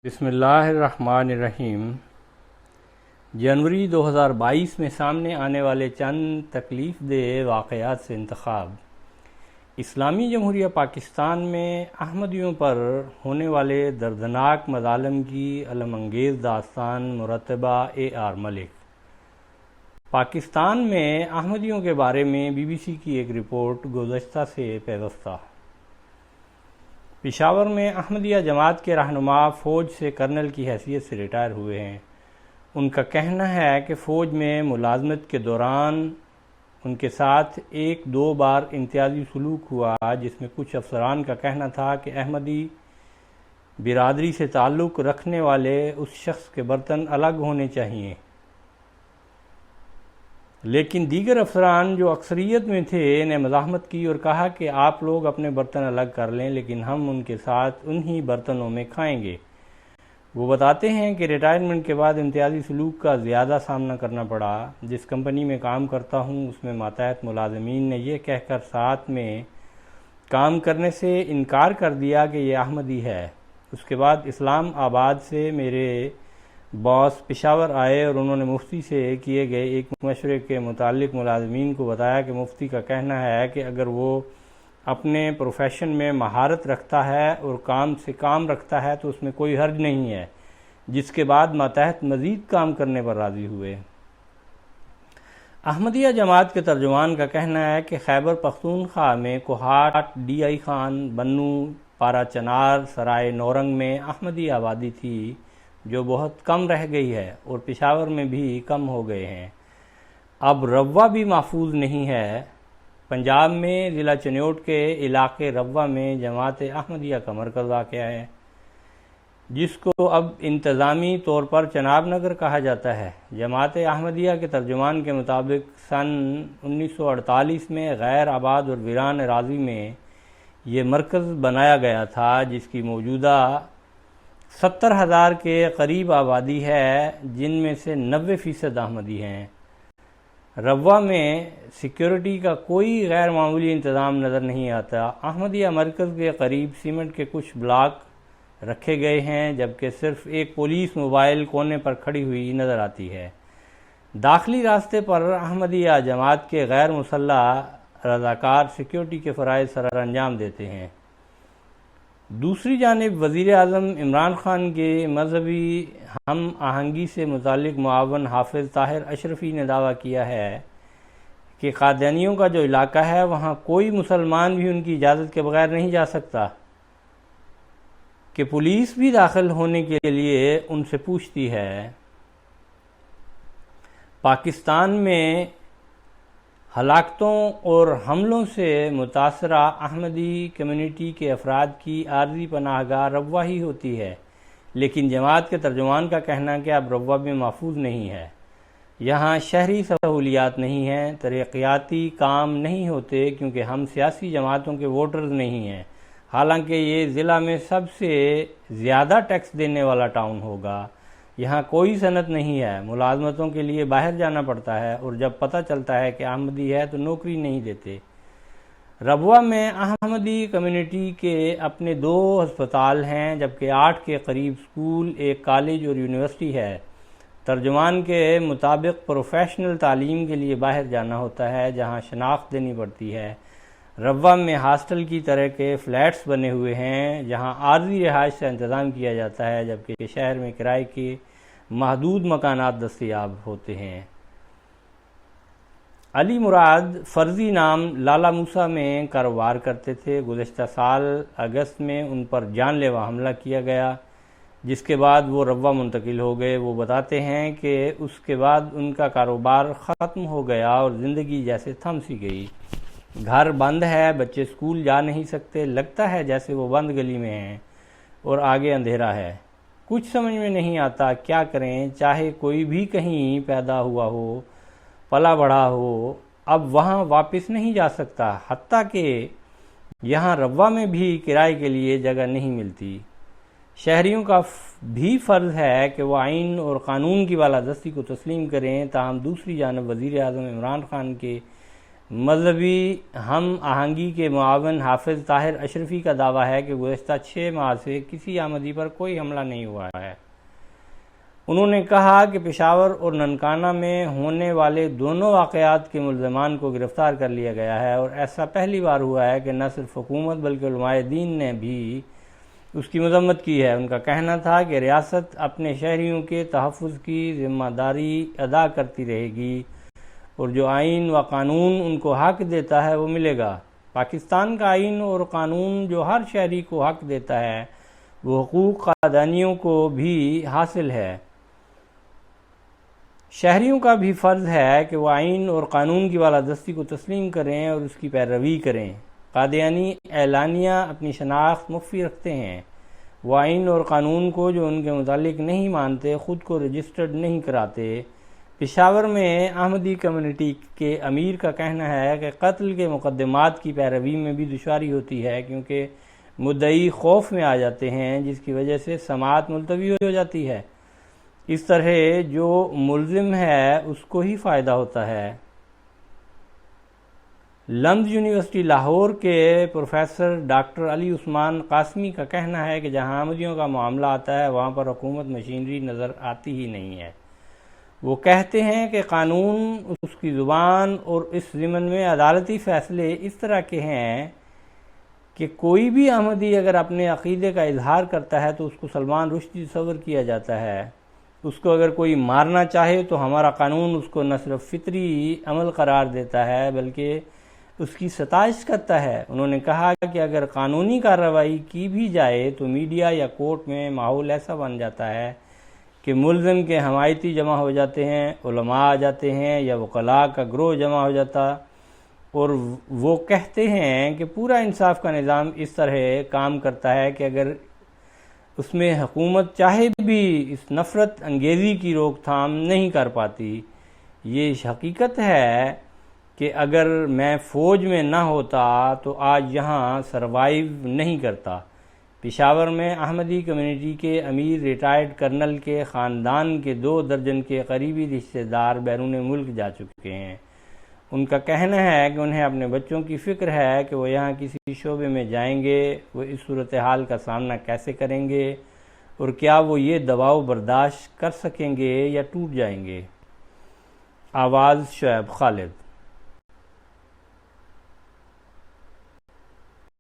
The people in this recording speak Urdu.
بسم اللہ الرحمن الرحیم۔ جنوری 2022 میں سامنے آنے والے چند تکلیف دہ واقعات سے انتخاب۔ اسلامی جمہوریہ پاکستان میں احمدیوں پر ہونے والے دردناک مظالم کی الم انگیز داستان مرتبہ AR ملک۔ پاکستان میں احمدیوں کے بارے میں BBC کی ایک رپورٹ گزشتہ سے پیوستہ۔ پشاور میں احمدیہ جماعت کے رہنما فوج سے کرنل کی حیثیت سے ریٹائر ہوئے ہیں۔ ان کا کہنا ہے کہ فوج میں ملازمت کے دوران ان کے ساتھ ایک دو بار امتیازی سلوک ہوا، جس میں کچھ افسران کا کہنا تھا کہ احمدی برادری سے تعلق رکھنے والے اس شخص کے برتن الگ ہونے چاہیے، لیکن دیگر افسران جو اکثریت میں تھے نے مزاحمت کی اور کہا کہ آپ لوگ اپنے برتن الگ کر لیں، لیکن ہم ان کے ساتھ انہی برتنوں میں کھائیں گے۔ وہ بتاتے ہیں کہ ریٹائرمنٹ کے بعد امتیازی سلوک کا زیادہ سامنا کرنا پڑا۔ جس کمپنی میں کام کرتا ہوں اس میں ماتحت ملازمین نے یہ کہہ کر ساتھ میں کام کرنے سے انکار کر دیا کہ یہ احمدی ہے۔ اس کے بعد اسلام آباد سے میرے باس پشاور آئے اور انہوں نے مفتی سے کیے گئے ایک مشورے کے متعلق ملازمین کو بتایا کہ مفتی کا کہنا ہے کہ اگر وہ اپنے پروفیشن میں مہارت رکھتا ہے اور کام سے کام رکھتا ہے تو اس میں کوئی حرج نہیں ہے، جس کے بعد ماتحت مزید کام کرنے پر راضی ہوئے۔ احمدیہ جماعت کے ترجمان کا کہنا ہے کہ خیبر پختونخوا میں کوہاٹ، DI خان، بنو، پارا چنار، سرائے نورنگ میں احمدی آبادی تھی جو بہت کم رہ گئی ہے، اور پشاور میں بھی کم ہو گئے ہیں۔ اب روا بھی محفوظ نہیں ہے۔ پنجاب میں ضلع چنیوٹ کے علاقے روا میں جماعت احمدیہ کا مرکز واقع ہے، جس کو اب انتظامی طور پر چناب نگر کہا جاتا ہے۔ جماعت احمدیہ کے ترجمان کے مطابق سن 1948 میں غیر آباد اور ویران اراضی میں یہ مرکز بنایا گیا تھا، جس کی موجودہ 70,000 کے قریب آبادی ہے، جن میں سے 90% احمدی ہیں۔ روا میں سیکیورٹی کا کوئی غیر معمولی انتظام نظر نہیں آتا۔ احمدیہ مرکز کے قریب سیمنٹ کے کچھ بلاک رکھے گئے ہیں، جبکہ صرف ایک پولیس موبائل کونے پر کھڑی ہوئی نظر آتی ہے۔ داخلی راستے پر احمدیہ جماعت کے غیر مسلح رضاکار سیکیورٹی کے فرائض سر انجام دیتے ہیں۔ دوسری جانب وزیر اعظم عمران خان کے مذہبی ہم آہنگی سے متعلق معاون حافظ طاہر اشرفی نے دعویٰ کیا ہے کہ قادیانیوں کا جو علاقہ ہے وہاں کوئی مسلمان بھی ان کی اجازت کے بغیر نہیں جا سکتا، کہ پولیس بھی داخل ہونے کے لیے ان سے پوچھتی ہے۔ پاکستان میں ہلاکتوں اور حملوں سے متاثرہ احمدی کمیونٹی کے افراد کی عارضی پناہ گاہ روا ہی ہوتی ہے، لیکن جماعت کے ترجمان کا کہنا ہے کہ اب روا میں محفوظ نہیں ہے۔ یہاں شہری سہولیات نہیں ہیں، ترقیاتی کام نہیں ہوتے، کیونکہ ہم سیاسی جماعتوں کے ووٹرز نہیں ہیں، حالانکہ یہ ضلع میں سب سے زیادہ ٹیکس دینے والا ٹاؤن ہوگا۔ یہاں کوئی صنعت نہیں ہے، ملازمتوں کے لیے باہر جانا پڑتا ہے، اور جب پتہ چلتا ہے کہ احمدی ہے تو نوکری نہیں دیتے۔ روا میں احمدی کمیونٹی کے اپنے 2 ہسپتال ہیں، جبکہ 8 کے قریب سکول، ایک کالج اور یونیورسٹی ہے۔ ترجمان کے مطابق پروفیشنل تعلیم کے لیے باہر جانا ہوتا ہے، جہاں شناخت دینی پڑتی ہے۔ روا میں ہاسٹل کی طرح کے فلیٹس بنے ہوئے ہیں، جہاں عارضی رہائش کا انتظام کیا جاتا ہے، جبکہ شہر میں کرائے کے محدود مکانات دستیاب ہوتے ہیں۔ علی مراد فرضی نام لالا موسیٰ میں کاروبار کرتے تھے۔ گزشتہ سال اگست میں ان پر جان لیوا حملہ کیا گیا، جس کے بعد وہ روا منتقل ہو گئے۔ وہ بتاتے ہیں کہ اس کے بعد ان کا کاروبار ختم ہو گیا اور زندگی جیسے تھم سی گئی۔ گھر بند ہے، بچے اسکول جا نہیں سکتے، لگتا ہے جیسے وہ بند گلی میں ہیں اور آگے اندھیرا ہے۔ کچھ سمجھ میں نہیں آتا کیا کریں، چاہے کوئی بھی کہیں پیدا ہوا ہو، پلا بڑھا ہو، اب وہاں واپس نہیں جا سکتا، حتیٰ کہ یہاں روا میں بھی کرائے کے لیے جگہ نہیں ملتی۔ شہریوں کا بھی فرض ہے کہ وہ آئین اور قانون کی بالادستی کو تسلیم کریں، تاہم دوسری جانب وزیر اعظم عمران خان کے مذہبی ہم آہنگی کے معاون حافظ طاہر اشرفی کا دعویٰ ہے کہ گزشتہ 6 ماہ سے کسی احمدی پر کوئی حملہ نہیں ہوا ہے۔ انہوں نے کہا کہ پشاور اور ننکانہ میں ہونے والے دونوں واقعات کے ملزمان کو گرفتار کر لیا گیا ہے، اور ایسا پہلی بار ہوا ہے کہ نہ صرف حکومت بلکہ علماء دین نے بھی اس کی مذمت کی ہے۔ ان کا کہنا تھا کہ ریاست اپنے شہریوں کے تحفظ کی ذمہ داری ادا کرتی رہے گی، اور جو آئین و قانون ان کو حق دیتا ہے وہ ملے گا۔ پاکستان کا آئین اور قانون جو ہر شہری کو حق دیتا ہے وہ حقوق قادانیوں کو بھی حاصل ہے۔ شہریوں کا بھی فرض ہے کہ وہ آئین اور قانون کی بالادستی کو تسلیم کریں اور اس کی پیروی کریں۔ قادیانی اعلانیہ اپنی شناخت مخفی رکھتے ہیں، وہ آئین اور قانون کو جو ان کے متعلق نہیں مانتے خود کو رجسٹرڈ نہیں کراتے۔ پشاور میں احمدی کمیونٹی کے امیر کا کہنا ہے کہ قتل کے مقدمات کی پیروی میں بھی دشواری ہوتی ہے، کیونکہ مدعی خوف میں آ جاتے ہیں، جس کی وجہ سے سماعت ملتوی ہو جاتی ہے۔ اس طرح جو ملزم ہے اس کو ہی فائدہ ہوتا ہے۔ لمز یونیورسٹی لاہور کے پروفیسر ڈاکٹر علی عثمان قاسمی کا کہنا ہے کہ جہاں احمدیوں کا معاملہ آتا ہے وہاں پر حکومت مشینری نظر آتی ہی نہیں ہے۔ وہ کہتے ہیں کہ قانون، اس کی زبان اور اس ضمن میں عدالتی فیصلے اس طرح کے ہیں کہ کوئی بھی احمدی اگر اپنے عقیدے کا اظہار کرتا ہے تو اس کو سلمان رشدی تصور کیا جاتا ہے۔ اس کو اگر کوئی مارنا چاہے تو ہمارا قانون اس کو نہ صرف فطری عمل قرار دیتا ہے بلکہ اس کی ستائش کرتا ہے۔ انہوں نے کہا کہ اگر قانونی کارروائی کی بھی جائے تو میڈیا یا کورٹ میں ماحول ایسا بن جاتا ہے کہ ملزم کے حمایتی جمع ہو جاتے ہیں، علماء آ جاتے ہیں یا وکلاء کا گروہ جمع ہو جاتا، اور وہ کہتے ہیں کہ پورا انصاف کا نظام اس طرح کام کرتا ہے کہ اگر اس میں حکومت چاہے بھی اس نفرت انگیزی کی روک تھام نہیں کر پاتی۔ یہ حقیقت ہے کہ اگر میں فوج میں نہ ہوتا تو آج یہاں سروائیو نہیں کرتا۔ پشاور میں احمدی کمیونٹی کے امیر ریٹائرڈ کرنل کے خاندان کے 2 درجن کے قریبی رشتہ دار بیرون ملک جا چکے ہیں۔ ان کا کہنا ہے کہ انہیں اپنے بچوں کی فکر ہے کہ وہ یہاں کسی شعبے میں جائیں گے، وہ اس صورتحال کا سامنا کیسے کریں گے اور کیا وہ یہ دباؤ برداشت کر سکیں گے یا ٹوٹ جائیں گے۔ آواز شعیب خالد۔